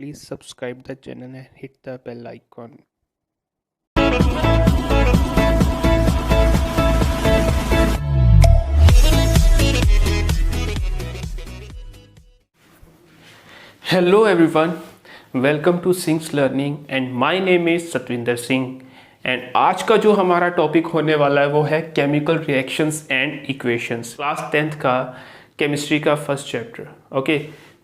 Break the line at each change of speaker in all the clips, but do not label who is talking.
Please subscribe the channel and hit the bell icon. Hello everyone, welcome to Singh's Learning and my name is Satwinder Singh and आज का जो हमारा topic होने वाला है वो है chemical reactions and equations, class 10th का केमिस्ट्री का फर्स्ट चैप्टर। ओके,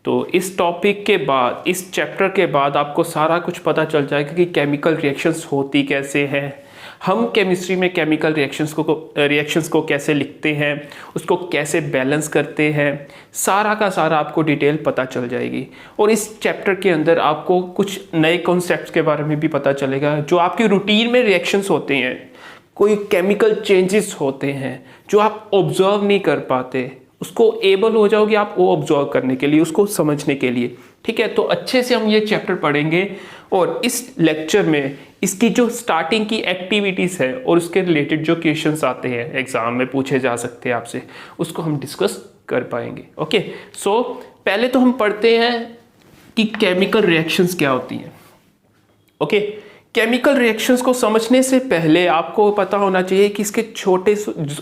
तो इस टॉपिक के बाद, इस चैप्टर के बाद आपको सारा कुछ पता चल जाएगा कि केमिकल रिएक्शंस होती कैसे हैं, हम केमिस्ट्री में केमिकल रिएक्शंस को कैसे लिखते हैं, उसको कैसे बैलेंस करते हैं, सारा का सारा आपको डिटेल पता चल जाएगी। और इस चैप्टर के अंदर आपको कुछ नए कॉन्सेप्ट्स के बारे में भी पता चलेगा जो आपके रूटीन में रिएक्शंस होते हैं, कोई केमिकल चेंजेस होते हैं जो आप ऑब्जर्व नहीं कर पाते, उसको एबल हो जाओगे आप वो ऑब्जर्व करने के लिए, उसको समझने के लिए। ठीक है, तो अच्छे से हम ये चैप्टर पढ़ेंगे और इस लेक्चर में इसकी जो स्टार्टिंग की एक्टिविटीज़ है और उसके रिलेटेड जो क्वेश्चंस आते हैं एग्जाम में पूछे जा सकते हैं आपसे, उसको हम डिस्कस कर पाएंगे। ओके, सो पहले तो हम पढ़ते हैं कि केमिकल रिएक्शंस क्या होती हैं। ओके, केमिकल रिएक्शंस को समझने से पहले आपको पता होना चाहिए कि इसके छोटे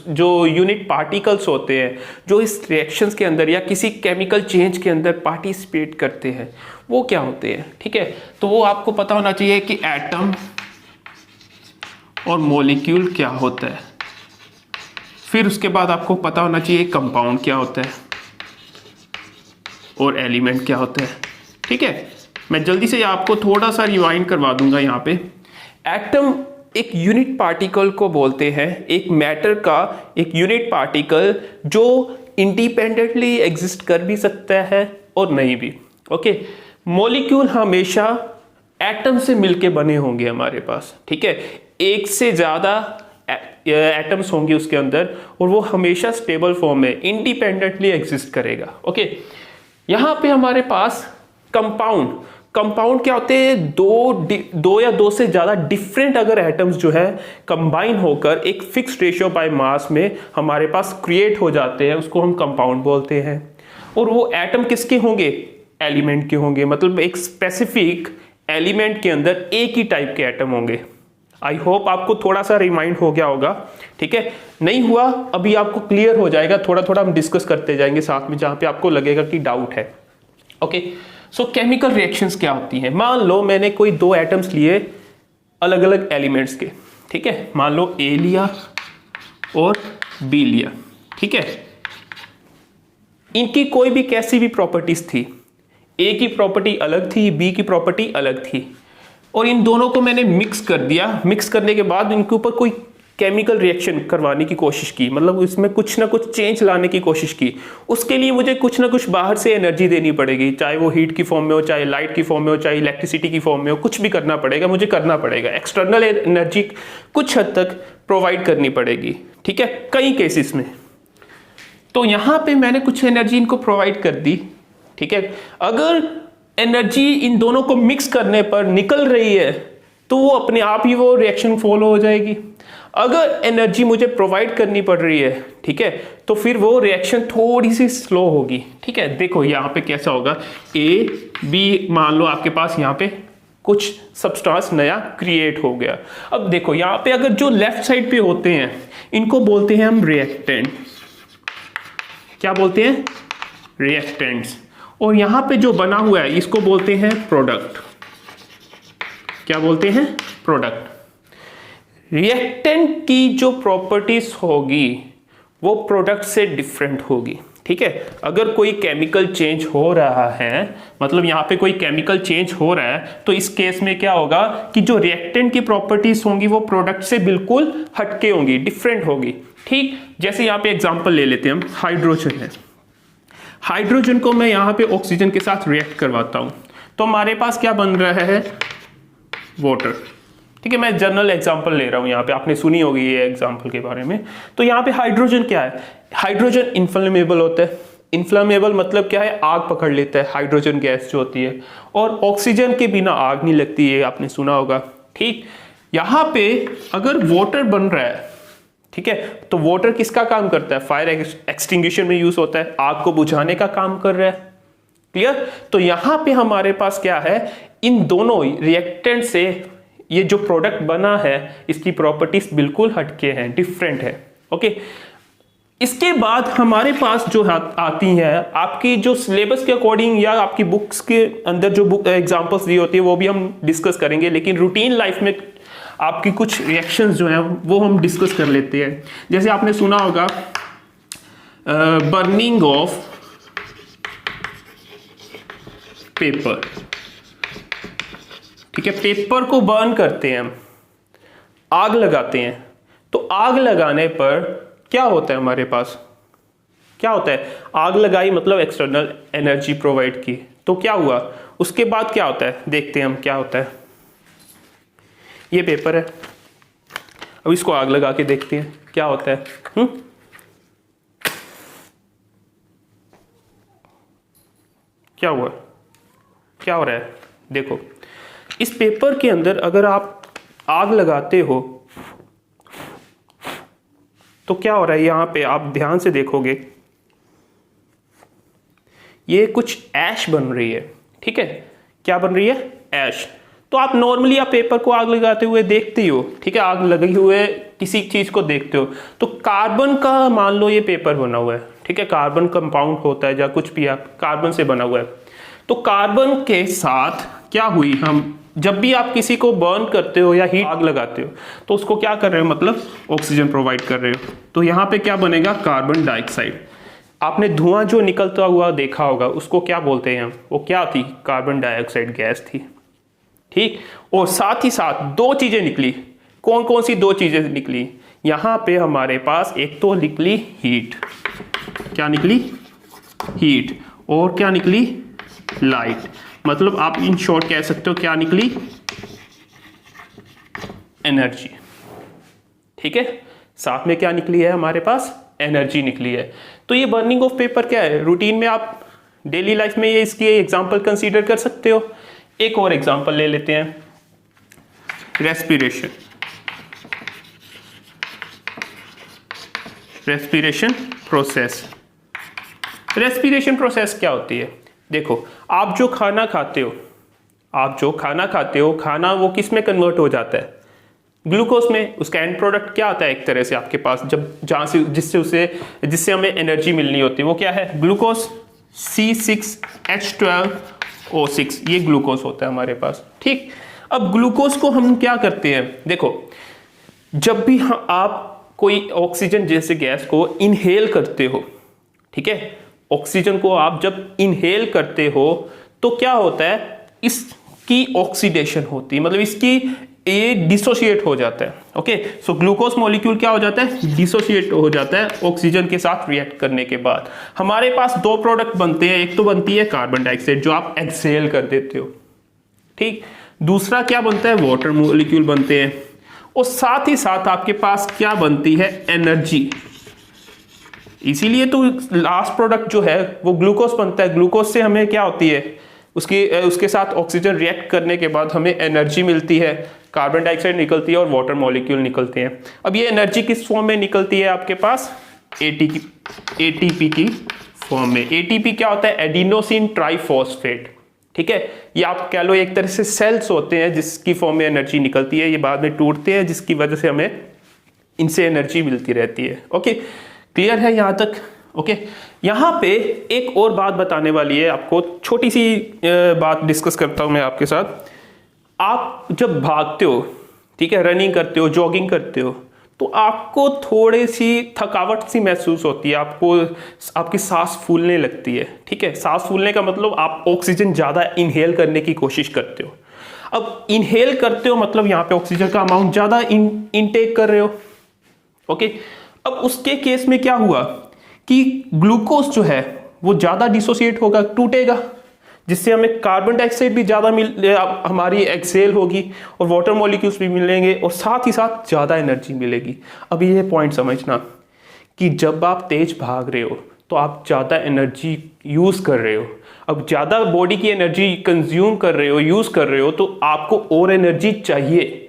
जो यूनिट पार्टिकल्स होते हैं जो इस रिएक्शंस के अंदर या किसी केमिकल चेंज के अंदर पार्टिसिपेट करते हैं वो क्या होते हैं। ठीक है, तो वो आपको पता होना चाहिए कि एटम और मॉलिक्यूल क्या होता है, फिर उसके बाद आपको पता होना चाहिए कंपाउंड क्या होता है और एलिमेंट क्या होता है। ठीक है, मैं जल्दी से आपको थोड़ा सा रिवाइंड करवा दूंगा। यहाँ पे एटम एक यूनिट पार्टिकल को बोलते हैं, एक मैटर का एक यूनिट पार्टिकल जो इंडिपेंडेंटली एग्जिस्ट कर भी सकता है और नहीं भी। ओके, मॉलिक्यूल हमेशा एटम से मिलके बने होंगे हमारे पास। ठीक है, एक से ज़्यादा एटम्स होंगे उसके अंदर और वो हमेशा स्टेबल फॉर्म में इंडिपेंडेंटली एग्जिस्ट करेगा। ओके, यहाँ पे हमारे पास कंपाउंड क्या होते हैं, दो या दो से ज़्यादा डिफरेंट अगर एटम्स जो है कंबाइन होकर एक फिक्स रेशियो बाय मास में हमारे पास क्रिएट हो जाते हैं, उसको हम कंपाउंड बोलते हैं। और वो एटम किसके होंगे, एलिमेंट के होंगे, मतलब एक स्पेसिफिक एलिमेंट के अंदर एक ही टाइप के एटम होंगे। आई होप आपको थोड़ा सा रिमाइंड हो गया होगा। ठीक है, नहीं हुआ अभी आपको क्लियर हो जाएगा, थोड़ा थोड़ा हम डिस्कस करते जाएंगे साथ में जहाँ पे आपको लगेगा कि डाउट है। ओके, सो केमिकल रिएक्शंस क्या होती हैं। मान लो मैंने कोई दो एटम्स लिए अलग अलग एलिमेंट्स के। ठीक है, मान लो ए लिया और बी लिया। ठीक है, इनकी कोई भी कैसी भी प्रॉपर्टीज थी, ए की प्रॉपर्टी अलग थी, बी की प्रॉपर्टी अलग थी, और इन दोनों को मैंने मिक्स कर दिया। मिक्स करने के बाद इनके ऊपर कोई केमिकल रिएक्शन करवाने की कोशिश की, मतलब इसमें कुछ ना कुछ चेंज लाने की कोशिश की। उसके लिए मुझे कुछ ना कुछ बाहर से एनर्जी देनी पड़ेगी, चाहे वो हीट की फॉर्म में हो, चाहे लाइट की फॉर्म में हो, चाहे इलेक्ट्रिसिटी की फॉर्म में हो, कुछ भी करना पड़ेगा, मुझे करना पड़ेगा। एक्सटर्नल एनर्जी कुछ हद तक प्रोवाइड करनी पड़ेगी। ठीक है, कई केसेस में। तो यहाँ पे मैंने कुछ एनर्जी इनको प्रोवाइड कर दी। ठीक है, अगर एनर्जी इन दोनों को मिक्स करने पर निकल रही है तो वो अपने आप ही वो रिएक्शन फॉलो हो जाएगी। अगर एनर्जी मुझे प्रोवाइड करनी पड़ रही है, ठीक है, तो फिर वो रिएक्शन थोड़ी सी स्लो होगी। ठीक है, देखो यहाँ पे कैसा होगा, ए बी, मान लो आपके पास यहाँ पे कुछ सब्सटेंस नया क्रिएट हो गया। अब देखो यहाँ पे अगर जो लेफ्ट साइड पे होते हैं इनको बोलते हैं हम रिएक्टेंट। क्या बोलते हैं, रिएक्टेंट्स। और यहाँ पे जो बना हुआ है इसको बोलते हैं प्रोडक्ट। क्या बोलते हैं, प्रोडक्ट। रिएक्टेंट की जो प्रॉपर्टीज होगी वो प्रोडक्ट से डिफरेंट होगी। ठीक है, अगर कोई केमिकल चेंज हो रहा है, मतलब यहाँ पे कोई केमिकल चेंज हो रहा है, तो इस केस में क्या होगा कि जो रिएक्टेंट की प्रॉपर्टीज होंगी वो प्रोडक्ट से बिल्कुल हटके होंगी, डिफरेंट होगी। ठीक, जैसे यहाँ पे एग्जांपल ले लेते हैं हम, हाइड्रोजन है। हाइड्रोजन को मैं यहाँ पे ऑक्सीजन के साथ रिएक्ट करवाता हूँ तो हमारे पास क्या बन रहा है, वाटर। ठीक है, मैं जनरल एग्जांपल ले रहा हूँ यहाँ पे, आपने सुनी होगी ये एग्जांपल के बारे में। तो यहाँ पे हाइड्रोजन क्या है, हाइड्रोजन इनफ्लेमेबल होता है। इनफ्लेमेबल मतलब क्या है, आग पकड़ लेता है, हाइड्रोजन गैस जो होती है। और ऑक्सीजन के बिना आग नहीं लगती है, आपने सुना होगा। ठीक, यहाँ पे अगर वाटर बन रहा है, ठीक है, तो वाटर किसका काम करता है, फायर एक्सटिंग्विशर में यूज होता है, आग को बुझाने का काम कर रहा है। क्लियर? तो यहां पे हमारे पास क्या है, इन दोनों रिएक्टेंट से ये जो प्रोडक्ट बना है इसकी प्रॉपर्टीज बिल्कुल हटके हैं, डिफरेंट है। ओके, इसके बाद हमारे पास जो आती है आपकी जो सिलेबस के अकॉर्डिंग या आपकी बुक्स के अंदर जो बुक एग्जांपल्स दी होती है वो भी हम डिस्कस करेंगे, लेकिन रूटीन लाइफ में आपकी कुछ रिएक्शंस जो हैं वो हम डिस्कस कर लेते हैं। जैसे आपने सुना होगा बर्निंग ऑफ पेपर, ठीक है, पेपर को बर्न करते हैं हम, आग लगाते हैं। तो आग लगाने पर क्या होता है, हमारे पास क्या होता है, आग लगाई मतलब एक्सटर्नल एनर्जी प्रोवाइड की, तो क्या हुआ, उसके बाद क्या होता है, देखते हैं हम क्या होता है। ये पेपर है, अब इसको आग लगा के देखते हैं क्या होता है। क्या हुआ, क्या हो रहा है, देखो इस पेपर के अंदर अगर आप आग लगाते हो तो क्या हो रहा है, यहां पे आप ध्यान से देखोगे ये कुछ ऐश बन रही है, ठीक है, क्या बन रही है, ऐश। तो आप नॉर्मली आप पेपर को आग लगाते हुए देखते हो, ठीक है, आग लगी हुए किसी चीज को देखते हो, तो कार्बन का मान लो ये पेपर बना हुआ है, ठीक है, कार्बन कंपाउंड होता है या कुछ भी आप कार्बन से बना हुआ है। तो कार्बन के साथ क्या हुई, हम जब भी आप किसी को बर्न करते हो या हीट आग लगाते हो तो उसको क्या कर रहे हो, मतलब ऑक्सीजन प्रोवाइड कर रहे हो। तो यहाँ पे क्या बनेगा, कार्बन डाइऑक्साइड। आपने धुआं जो निकलता हुआ देखा होगा उसको क्या बोलते हैं हम, वो क्या थी, कार्बन डाइऑक्साइड गैस थी, ठीक। और साथ ही साथ दो चीजें निकली, कौन कौन सी दो चीजें निकली, यहाँ पे हमारे पास एक तो निकली हीट, क्या निकली, हीट, और क्या निकली, लाइट। मतलब आप इन शॉर्ट कह सकते हो क्या निकली, एनर्जी, ठीक है, साथ में क्या निकली है हमारे पास, एनर्जी निकली है। तो ये बर्निंग ऑफ पेपर क्या है, रूटीन में आप डेली लाइफ में ये इसकी एग्जांपल कंसीडर कर सकते हो। एक और एग्जांपल ले लेते हैं, respiration, respiration process. Respiration process क्या होती है, देखो आप जो खाना खाते हो, आप जो खाना खाते हो, खाना वो किस में कन्वर्ट हो जाता है, ग्लूकोज में। उसका एंड प्रोडक्ट क्या आता है एक तरह से आपके पास, जब जहां से जिससे हमें एनर्जी मिलनी होती है, वो क्या है, ग्लूकोज, C6H12O6, ये ग्लूकोज होता है हमारे पास, ठीक। अब ग्लूकोज को हम क्या करते हैं, देखो जब भी आप कोई ऑक्सीजन जैसे गैस को इनहेल करते हो, ठीक है, ऑक्सीजन को आप जब इनहेल करते हो तो क्या होता है, इसकी ऑक्सीडेशन होती है, मतलब इसकी ये डिसोशिएट हो जाता है। ओके, सो ग्लूकोज मॉलिक्यूल क्या हो जाता है, डिसोशिएट हो जाता है ऑक्सीजन के साथ रिएक्ट करने के बाद। हमारे पास दो प्रोडक्ट बनते हैं, एक तो बनती है कार्बन डाइऑक्साइड जो आप एक्सहेल कर देते हो, ठीक। दूसरा क्या बनता है, वाटर मॉलिक्यूल बनते हैं, और साथ ही साथ आपके पास क्या बनती है, एनर्जी। इसीलिए तो लास्ट प्रोडक्ट जो है वो ग्लूकोज बनता है। ग्लूकोज से हमें क्या होती है, उसके साथ ऑक्सीजन रिएक्ट करने के बाद हमें एनर्जी मिलती है, कार्बन डाइऑक्साइड निकलती है और वाटर मॉलिक्यूल निकलते हैं। अब ये एनर्जी किस फॉर्म में निकलती है आपके पास, एटीपी की फॉर्म में। एटीपी क्या होता है, एडिनोसिन ट्राइफॉस्फेट, ठीक है। ये आप कह लो एक तरह से सेल्स होते हैं जिसकी फॉर्म में एनर्जी निकलती है, ये बाद में टूटते हैं जिसकी वजह से हमें इनसे एनर्जी मिलती रहती है। ओके, क्लियर है यहाँ तक। ओके, यहाँ पे एक और बात बताने वाली है आपको, छोटी सी बात डिस्कस करता हूँ मैं आपके साथ। आप जब भागते हो, ठीक है, रनिंग करते हो, जॉगिंग करते हो, तो आपको थोड़ी सी थकावट सी महसूस होती है, आपकी सांस फूलने लगती है, ठीक है। सांस फूलने का मतलब आप ऑक्सीजन ज़्यादा इनहेल करने की कोशिश करते हो। अब इनहेल करते हो मतलब यहाँ पे ऑक्सीजन का अमाउंट ज़्यादा इनटेक कर रहे हो। ओके, अब उसके केस में क्या हुआ कि ग्लूकोज जो है वो ज़्यादा डिसोसिएट होगा, टूटेगा, जिससे हमें कार्बन डाइऑक्साइड भी ज़्यादा हमारी एक्सेल होगी और वाटर मॉलिक्यूल्स भी मिलेंगे और साथ ही साथ ज़्यादा एनर्जी मिलेगी। अब ये पॉइंट समझना कि जब आप तेज भाग रहे हो तो आप ज़्यादा एनर्जी यूज़ कर रहे हो। अब ज़्यादा बॉडी की एनर्जी कंज्यूम कर रहे हो, यूज़ कर रहे हो, तो आपको और एनर्जी चाहिए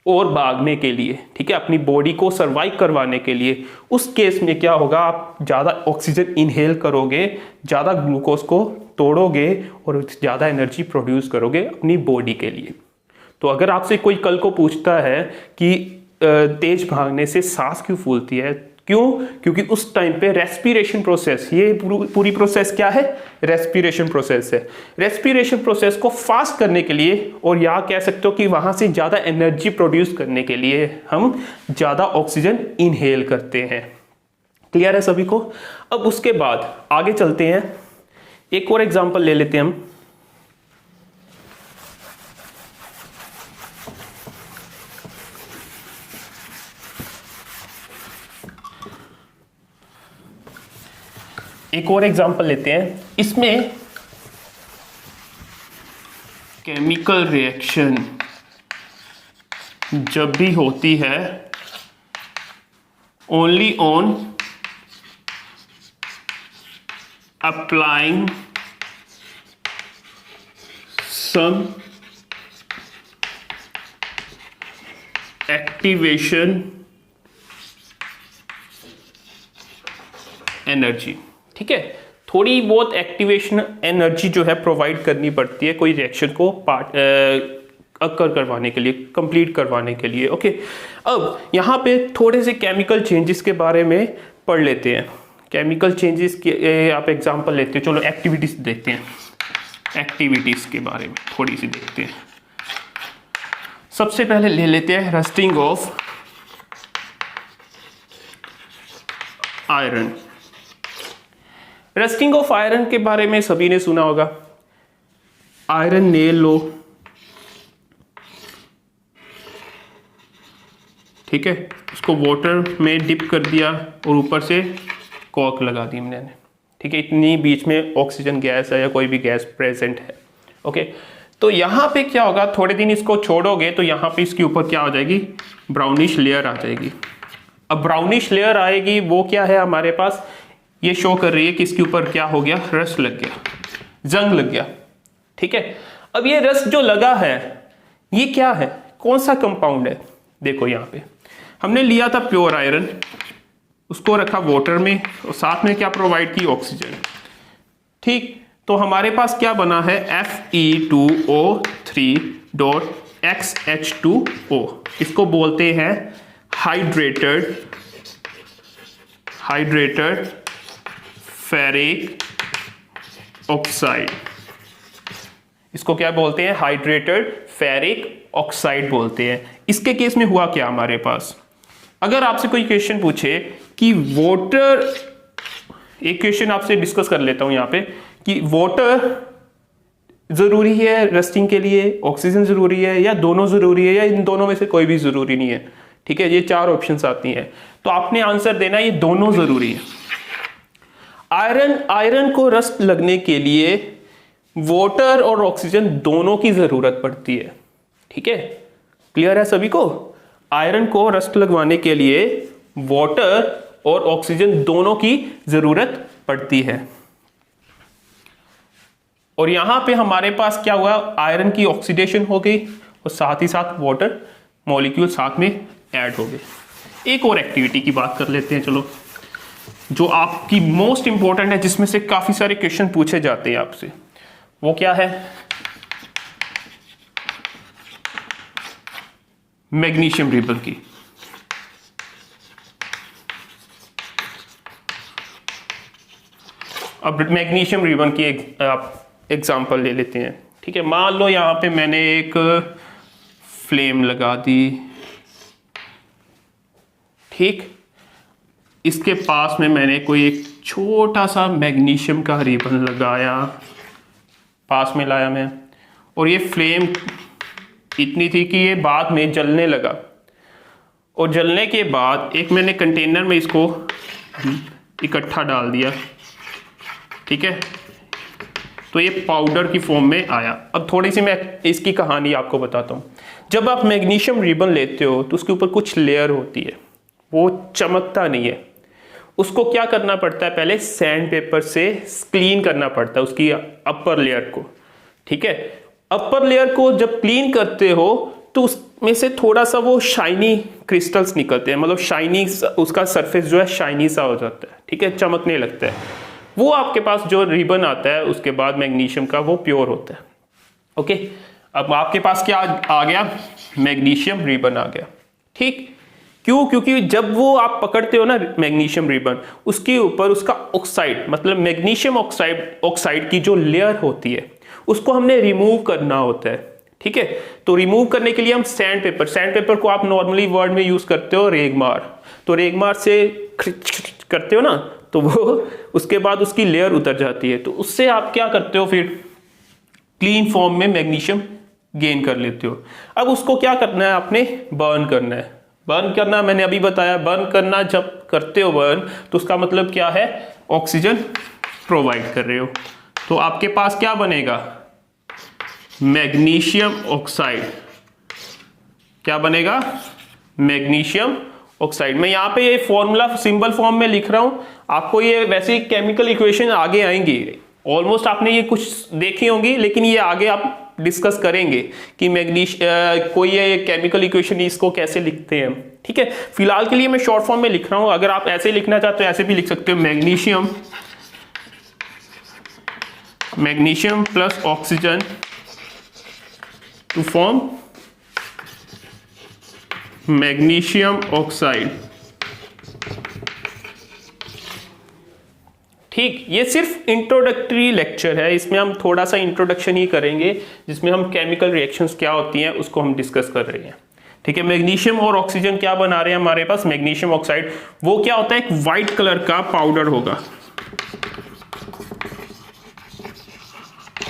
और भागने के लिए, ठीक है, अपनी बॉडी को सर्वाइव करवाने के लिए। उस केस में क्या होगा, आप ज़्यादा ऑक्सीजन इनहेल करोगे, ज़्यादा ग्लूकोज को तोड़ोगे और ज़्यादा एनर्जी प्रोड्यूस करोगे अपनी बॉडी के लिए। तो अगर आपसे कोई कल को पूछता है कि तेज भागने से सांस क्यों फूलती है, क्यों? क्योंकि उस टाइम पे रेस्पिरेशन प्रोसेस, ये पूरी प्रोसेस क्या है? रेस्पिरेशन प्रोसेस है। रेस्पिरेशन प्रोसेस को फास्ट करने के लिए, और या कह सकते हो कि वहां से ज़्यादा एनर्जी प्रोड्यूस करने के लिए हम ज़्यादा ऑक्सीजन इनहेल करते हैं। क्लियर है सभी को? अब उसके बाद आगे चलते हैं, एक और एग्जांपल ले लेते हैं हम। एक और एग्जांपल लेते हैं, इसमें केमिकल रिएक्शन जब भी होती है only on applying some activation energy. ठीक है, थोड़ी बहुत एक्टिवेशन एनर्जी जो है प्रोवाइड करनी पड़ती है कोई रिएक्शन को अकर करवाने के लिए, कंप्लीट करवाने के लिए। ओके, अब यहाँ पे थोड़े से केमिकल चेंजेस के बारे में पढ़ लेते हैं। केमिकल चेंजेस के आप एग्जांपल लेते हैं। चलो एक्टिविटीज देखते हैं, एक्टिविटीज के बारे में थोड़ी सी देखते हैं। सबसे पहले ले लेते हैं rusting of iron. Rusting of iron के बारे में सभी ने सुना होगा। आयरन नेल लो, ठीक है, उसको वाटर में डिप कर दिया और ऊपर से कॉर्क लगा दी मैंने। ठीक है, इतनी बीच में ऑक्सीजन गैस है या कोई भी गैस प्रेजेंट है। ओके, तो यहाँ पे क्या होगा, थोड़े दिन इसको छोड़ोगे तो यहाँ पे इसके ऊपर क्या हो जाएगी, ब्राउनिश लेयर आ जाएगी। अब ब्राउनिश लेयर आएगी, वो क्या है हमारे पास, ये शो कर रही है कि इसके ऊपर क्या हो गया, रस्ट लग गया, जंग लग गया। ठीक है, अब ये रस्ट जो लगा है ये क्या है, कौन सा कंपाउंड है? देखो यहाँ पे हमने लिया था प्योर आयरन, उसको रखा वाटर में और साथ में क्या प्रोवाइड की, ऑक्सीजन। ठीक, तो हमारे पास क्या बना है, Fe2O3.XH2O। इसको बोलते हैं हाइड्रेटेड फेरिक ऑक्साइड। इसको क्या बोलते हैं, हाइड्रेटेड फेरिक ऑक्साइड बोलते हैं। इसके केस में हुआ क्या हमारे पास, अगर आपसे कोई क्वेश्चन पूछे कि वाटर, एक क्वेश्चन आपसे डिस्कस कर लेता हूं यहाँ पे, कि वाटर जरूरी है रस्टिंग के लिए, ऑक्सीजन जरूरी है, या दोनों जरूरी है, या इन दोनों में से कोई भी जरूरी नहीं है। ठीक है, ये 4 ऑप्शंस आती हैं, तो आपने आंसर देना ये दोनों जरूरी है। आयरन को रस्ट लगने के लिए वाटर और ऑक्सीजन दोनों की जरूरत पड़ती है। ठीक है, क्लियर है सभी को? आयरन को रस्ट लगवाने के लिए वाटर और ऑक्सीजन दोनों की जरूरत पड़ती है। और यहां पे हमारे पास क्या हुआ, आयरन की ऑक्सीडेशन हो गई और साथ ही साथ वाटर मॉलिक्यूल साथ में ऐड हो गए। एक और एक्टिविटी की बात कर लेते हैं, चलो, जो आपकी मोस्ट इंपॉर्टेंट है, जिसमें से काफी सारे क्वेश्चन पूछे जाते हैं आपसे। वो क्या है, मैग्नीशियम रिबन की। अब मैग्नीशियम रिबन की एग्जांपल ले लेते हैं। ठीक है, मान लो यहां पे मैंने एक फ्लेम लगा दी। ठीक, इसके पास में मैंने कोई एक छोटा सा मैग्नीशियम का रिबन लगाया, पास में लाया मैं, और ये फ्लेम इतनी थी कि ये बाद में जलने लगा। और जलने के बाद एक मैंने कंटेनर में इसको इकट्ठा डाल दिया। ठीक है, तो ये पाउडर की फॉर्म में आया। अब थोड़ी सी मैं इसकी कहानी आपको बताता हूँ। जब आप मैग्नीशियम रिबन लेते हो तो उसके ऊपर कुछ लेयर होती है, वो चमकता नहीं है। उसको क्या करना पड़ता है, पहले सैंड पेपर से क्लीन करना पड़ता है उसकी अपर लेयर को। ठीक है, अपर लेयर को जब क्लीन करते हो तो उसमें से थोड़ा सा वो शाइनी क्रिस्टल्स निकलते हैं, मतलब शाइनी, उसका सरफेस जो है शाइनी सा हो जाता है। ठीक है, चमकने लगता है। वो आपके पास जो रिबन आता है उसके बाद मैग्नीशियम का, वो प्योर होता है। ओके, अब आपके पास क्या आ गया, मैग्नीशियम रिबन आ गया। ठीक, क्यों? क्योंकि जब वो आप पकड़ते हो ना मैग्नीशियम रिबन, उसके ऊपर उसका ऑक्साइड, मतलब मैग्नीशियम ऑक्साइड की जो लेयर होती है उसको हमने रिमूव करना होता है। ठीक है, तो रिमूव करने के लिए हम सैंड पेपर को आप नॉर्मली वर्ड में यूज करते हो रेगमार, तो रेगमार से करते हो ना, तो वो उसके बाद उसकी लेयर उतर जाती है, तो उससे आप क्या करते हो, फिर क्लीन फॉर्म में मैग्नीशियम गेन कर लेते हो। अब उसको क्या करना है, आपने बर्न करना है। बर्न करना मैंने अभी बताया, बर्न करना जब करते हो बर्न, तो उसका मतलब क्या है, ऑक्सीजन प्रोवाइड कर रहे हो। तो आपके पास क्या बनेगा, मैग्नीशियम ऑक्साइड। क्या बनेगा, मैग्नीशियम ऑक्साइड। मैं यहाँ पे ये फॉर्मूला सिंबल फॉर्म में लिख रहा हूं, आपको ये वैसे केमिकल इक्वेशन आगे आएंगी, ऑलमोस्ट आपने ये कुछ देखी होंगी, लेकिन ये आगे आप डिस्कस करेंगे कि कोई ये केमिकल इक्वेशन इसको कैसे लिखते हैं। ठीक है, फिलहाल के लिए मैं शॉर्ट फॉर्म में लिख रहा हूं, अगर आप ऐसे लिखना चाहते हो ऐसे भी लिख सकते हो, magnesium plus oxygen to form magnesium oxide. ठीक, ये सिर्फ इंट्रोडक्टरी लेक्चर है, इसमें हम थोड़ा सा इंट्रोडक्शन ही करेंगे, जिसमें हम केमिकल रिएक्शंस क्या होती हैं उसको हम डिस्कस कर रहे हैं। ठीक है, मैग्नीशियम और ऑक्सीजन क्या बना रहे हैं हमारे पास, मैग्नीशियम ऑक्साइड। वो क्या होता है, एक व्हाइट कलर का पाउडर होगा।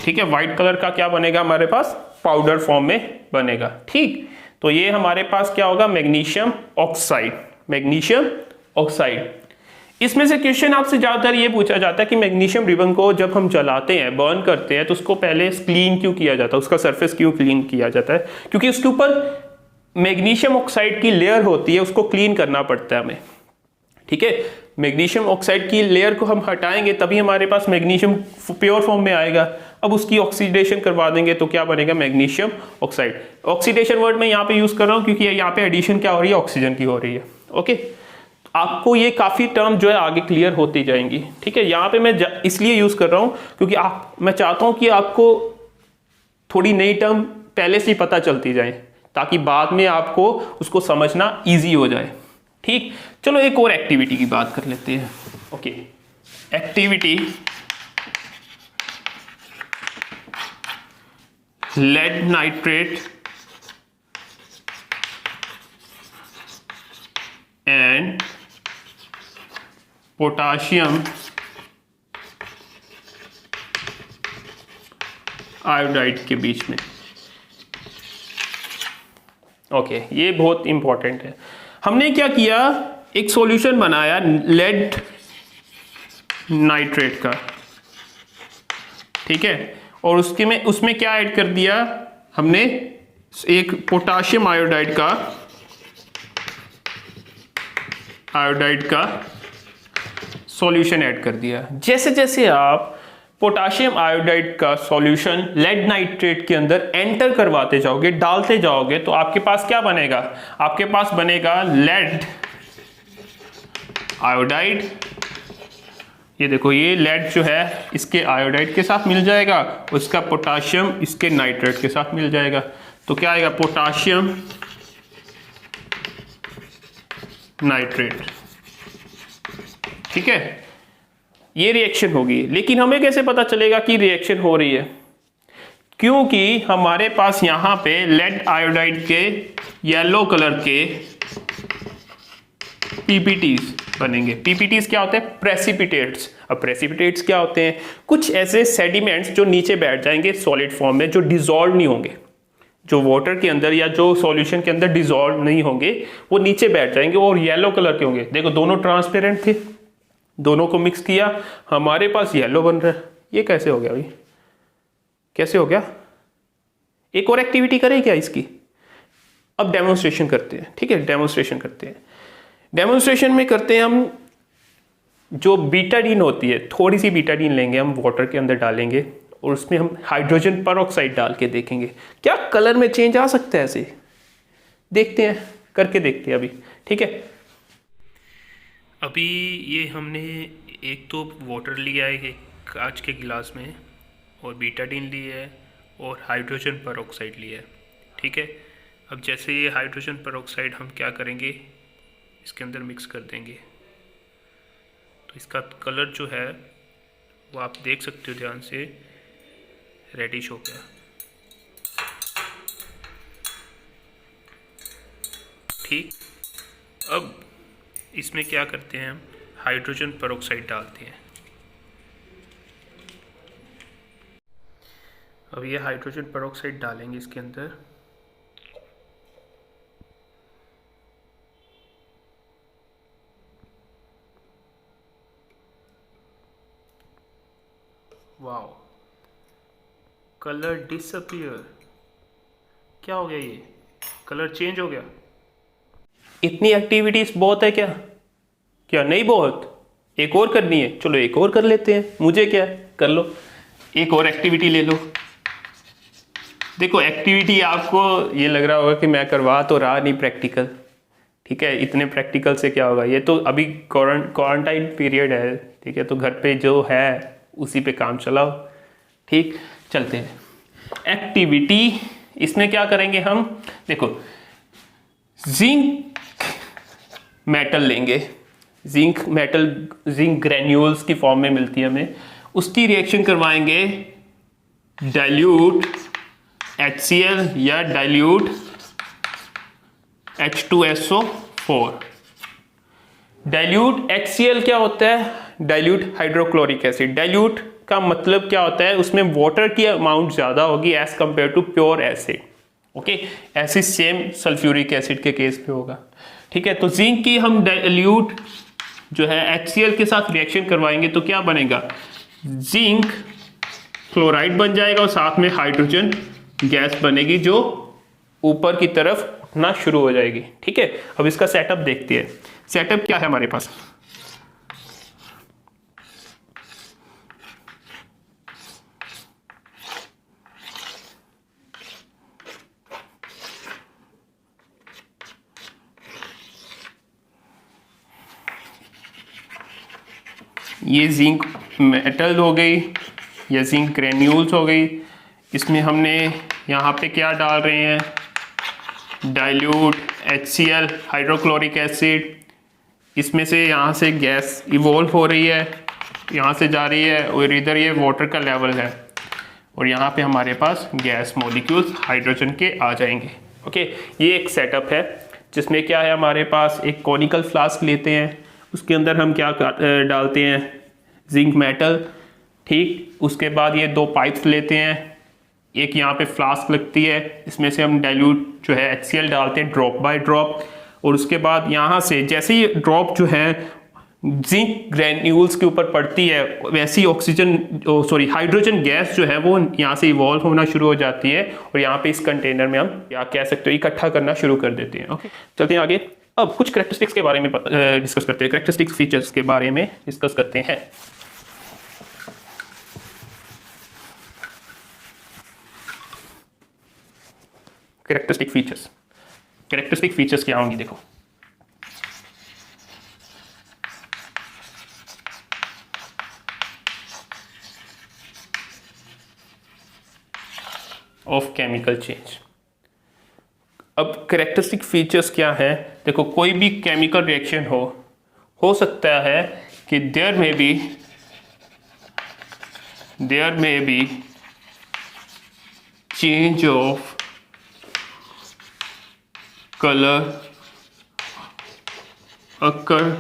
ठीक है, व्हाइट कलर का क्या बनेगा हमारे पास, पाउडर फॉर्म में बनेगा। ठीक, तो ये हमारे पास क्या होगा, मैग्नीशियम ऑक्साइड, मैग्नीशियम ऑक्साइड। इसमें से क्वेश्चन आपसे ज्यादातर ये पूछा जाता है कि मैग्नीशियम रिबन को जब हम जलाते हैं, बर्न करते हैं, तो उसको पहले क्लीन क्यों किया जाता है, उसका सरफेस क्यों क्लीन किया जाता है, क्योंकि उसके ऊपर मैग्नीशियम ऑक्साइड की लेयर होती है, उसको क्लीन करना पड़ता है हमें। ठीक है, मैग्नीशियम ऑक्साइड की लेयर को हम हटाएंगे तभी हमारे पास मैग्नीशियम प्योर फॉर्म में आएगा। अब उसकी ऑक्सीडेशन करवा देंगे तो क्या बनेगा, मैग्नीशियम ऑक्साइड। ऑक्सीडेशन वर्ड मैं यहाँ पे यूज कर रहा हूँ क्योंकि यहाँ पे एडिशन क्या हो रही है, ऑक्सीजन की हो रही है। ओके, आपको ये काफी टर्म जो है आगे क्लियर होती जाएंगी। ठीक है, यहाँ पे मैं इसलिए यूज कर रहा हूँ क्योंकि मैं चाहता हूँ कि आपको थोड़ी नई टर्म पहले से ही पता चलती जाए, ताकि बाद में आपको उसको समझना इजी हो जाए। ठीक, चलो एक और एक्टिविटी की बात कर लेते हैं। Okay, activity lead nitrate and potassium iodide के बीच में। ओके, ये बहुत इंपॉर्टेंट है। हमने क्या किया, एक सॉल्यूशन बनाया लेड नाइट्रेट का। ठीक है, और उसमें क्या ऐड कर दिया हमने, एक पोटाशियम आयोडाइड का सॉल्यूशन ऐड कर दिया। जैसे जैसे आप पोटाशियम आयोडाइड का सॉल्यूशन लेड नाइट्रेट के अंदर एंटर करवाते जाओगे, डालते जाओगे, तो आपके पास क्या बनेगा, आपके पास बनेगा लेड आयोडाइड। ये देखो, ये लेड जो है इसके आयोडाइड के साथ मिल जाएगा, उसका पोटाशियम इसके नाइट्रेट के साथ मिल जाएगा, तो क्या आएगा, पोटाशियम नाइट्रेट। ठीक है, ये रिएक्शन होगी। लेकिन हमें कैसे पता चलेगा कि रिएक्शन हो रही है, क्योंकि हमारे पास यहां पे लेड आयोडाइड के येलो कलर के पीपीटीज बनेंगे। पीपीटीज क्या होते हैं, प्रेसिपिटेट्स। अब प्रेसिपिटेट्स क्या होते हैं, कुछ ऐसे सेडिमेंट्स जो नीचे बैठ जाएंगे सॉलिड फॉर्म में, जो डिसॉल्व नहीं होंगे, जो वाटर के अंदर या जो सॉल्यूशन के अंदर डिसॉल्व नहीं होंगे, वो नीचे बैठ जाएंगे और येलो कलर के होंगे। देखो, दोनों ट्रांसपेरेंट थे, दोनों को मिक्स किया, हमारे पास येलो बन रहा है। ये कैसे हो गया भाई, कैसे हो गया? एक और एक्टिविटी करें क्या इसकी? अब डेमोन्स्ट्रेशन करते हैं। ठीक है, डेमोन्स्ट्रेशन करते हैं। डेमोन्स्ट्रेशन में करते हैं हम, जो बीटाडीन होती है, थोड़ी सी बीटाडीन लेंगे हम, वाटर के अंदर डालेंगे और उसमें हम हाइड्रोजन परऑक्साइड डाल के देखेंगे क्या कलर में चेंज आ सकता है। ऐसे देखते हैं, करके देखते हैं अभी। ठीक है, अभी ये हमने एक तो वाटर लिया है एक कांच के गिलास में, और बीटाडीन लिया है, और हाइड्रोजन पेरोक्साइड लिया है। ठीक है, अब जैसे ये हाइड्रोजन पेरोक्साइड हम क्या करेंगे, इसके अंदर मिक्स कर देंगे, तो इसका कलर जो है वो आप देख सकते हो ध्यान से, रेडिश हो गया। ठीक, अब इसमें क्या करते हैं, हम हाइड्रोजन पेरोक्साइड डालते हैं। अब ये हाइड्रोजन पेरोक्साइड डालेंगे इसके अंदर, वाओ, कलर डिसअपियर। क्या हो गया, ये कलर चेंज हो गया। इतनी एक्टिविटीज बहुत है क्या? क्या नहीं बहुत? एक और करनी है, चलो एक और कर लेते हैं, मुझे क्या, कर लो, एक और एक्टिविटी ले लो। देखो एक्टिविटी आपको ये लग रहा होगा कि मैं करवा तो रहा नहीं प्रैक्टिकल, ठीक है, इतने प्रैक्टिकल से क्या होगा, ये तो अभी क्वारंटाइन पीरियड है, ठीक है, तो घर पे जो है उसी पे काम चलाओ। ठीक, चलते हैं एक्टिविटी। इसमें क्या करेंगे हम, देखो जिंक मेटल लेंगे, जिंक मेटल, जिंक ग्रेन्यूल्स की फॉर्म में मिलती है हमें, उसकी रिएक्शन करवाएंगे डाइल्यूट HCl या डाइल्यूट H2SO4। डाइल्यूट HCl क्या होता है, डाइल्यूट हाइड्रोक्लोरिक एसिड। डाइल्यूट का मतलब क्या होता है, उसमें वाटर की अमाउंट ज्यादा होगी as compared to pure acid. Okay, ऐसे सेम सल्फ्यूरिक एसिड के केस पे होगा। ठीक है, तो जिंक की हम डाइल्यूट जो है HCl के साथ रिएक्शन करवाएंगे तो क्या बनेगा, जिंक क्लोराइड बन जाएगा और साथ में हाइड्रोजन गैस बनेगी जो ऊपर की तरफ उठना शुरू हो जाएगी। ठीक है, अब इसका सेटअप देखते हैं। सेटअप क्या है हमारे पास, ये जिंक मेटल हो गई या जिंक ग्रेन्यूल्स हो गई। इसमें हमने यहाँ पे क्या डाल रहे हैं, डाइल्यूट HCl हाइड्रोक्लोरिक एसिड। इसमें से यहाँ से गैस इवॉल्व हो रही है, यहाँ से जा रही है, और इधर ये वाटर का लेवल है, और यहाँ पे हमारे पास गैस मॉलिक्यूल्स हाइड्रोजन के आ जाएंगे। ओके, ये एक सेटअप है जिसमें क्या है, हमारे पास एक कॉनिकल फ्लास्क लेते हैं, उसके अंदर हम क्या डालते हैं, जिंक मेटल। ठीक, उसके बाद ये दो पाइप्स लेते हैं, एक यहाँ पे फ्लास्क लगती है, इसमें से हम डाइल्यूट जो है HCl डालते हैं ड्रॉप बाय ड्रॉप, और उसके बाद यहाँ से जैसे ही ड्रॉप जो है जिंक ग्रेन्यूल्स के ऊपर पड़ती है, वैसे ही ऑक्सीजन सॉरी हाइड्रोजन गैस जो है वो यहाँ से इवॉल्व होना शुरू हो जाती है, और यहाँ पे इस कंटेनर में हम क्या कह सकते हो, इकट्ठा करना शुरू कर देते हैं। ओके, चलते हैं आगे। अब कुछ करेक्टरिस्टिक्स के बारे में डिस्कस करते हैं, करेक्टरिस्टिक्स फीचर्स के बारे में डिस्कस करते हैं। करेक्टरिस्टिक फीचर्स, करेक्टरिस्टिक फीचर्स क्या होंगी, देखो ऑफ केमिकल चेंज। अब करेक्टरिस्टिक फीचर्स क्या है, देखो कोई भी केमिकल रिएक्शन हो सकता है कि देयर में B change of colour occur,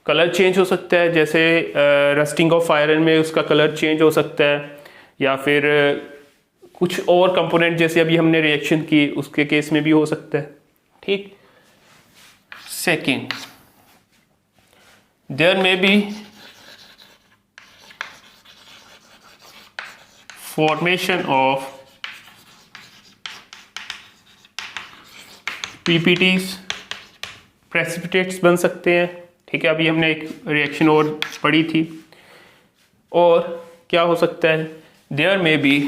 colour change हो सकता है, जैसे रस्टिंग ऑफ आयरन में उसका कलर चेंज हो सकता है, या फिर कुछ और कंपोनेंट जैसे अभी हमने रिएक्शन की उसके केस में भी हो सकता है। ठीक, सेकंड, देयर में B formation of PPTs, precipitates बन सकते हैं। ठीक है, अभी हमने एक रिएक्शन और पढ़ी थी। और क्या हो सकता है, देयर में बी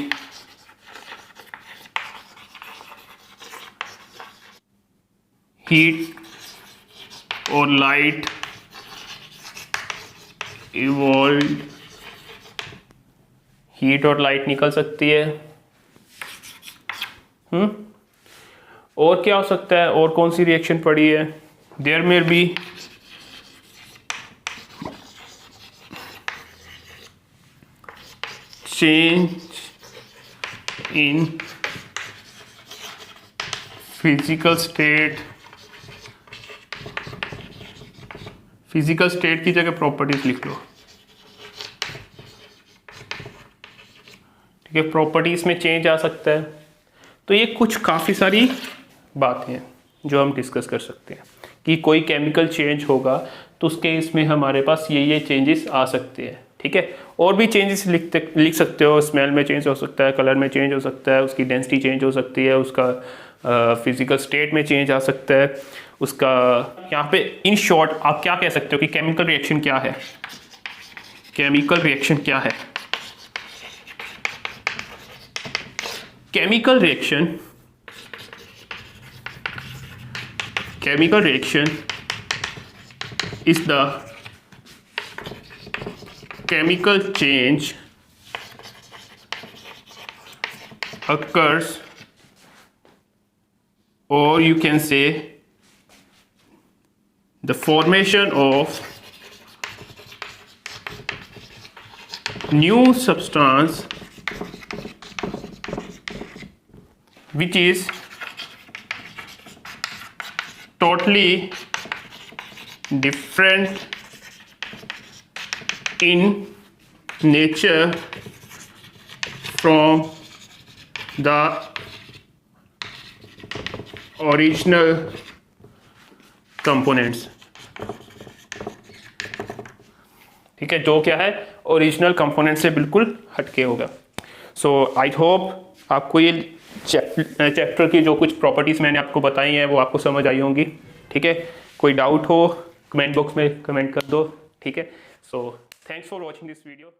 हीट और लाइट इवॉल्व, हीट और लाइट निकल सकती है। और क्या हो सकता है, और कौन सी रिएक्शन पड़ी है? देयर में B change in physical state, physical state की जगह प्रॉपर्टीज लिख लो, ठीक है। प्रॉपर्टीज में चेंज आ सकता है। तो ये कुछ काफ़ी सारी बातें हैं जो हम डिस्कस कर सकते हैं कि कोई केमिकल चेंज होगा तो उसके इसमें हमारे पास ये चेंजेस आ सकते हैं, ठीक है। और भी चेंजेस लिख सकते हो, स्मेल में चेंज हो सकता है, कलर में चेंज हो सकता है, उसकी डेंसिटी चेंज हो सकती है, उसका फिजिकल स्टेट में चेंज आ सकता है, उसका यहाँ पे इन शॉर्ट आप क्या कह सकते हो कि केमिकल रिएक्शन क्या है? केमिकल रिएक्शन क्या है? Chemical reaction is the chemical change occurs, or you can say the formation of new substance which is totally different in nature from the original components, ठीक है। जो क्या है, ओरिजिनल कंपोनेंट से बिल्कुल हटके होगा। सो आई होप आपको ये चैप्टर की जो कुछ प्रॉपर्टीज़ मैंने आपको बताई हैं वो आपको समझ आई होंगी, ठीक है। कोई डाउट हो कमेंट बॉक्स में कमेंट कर दो, ठीक है। So thanks for watching this video.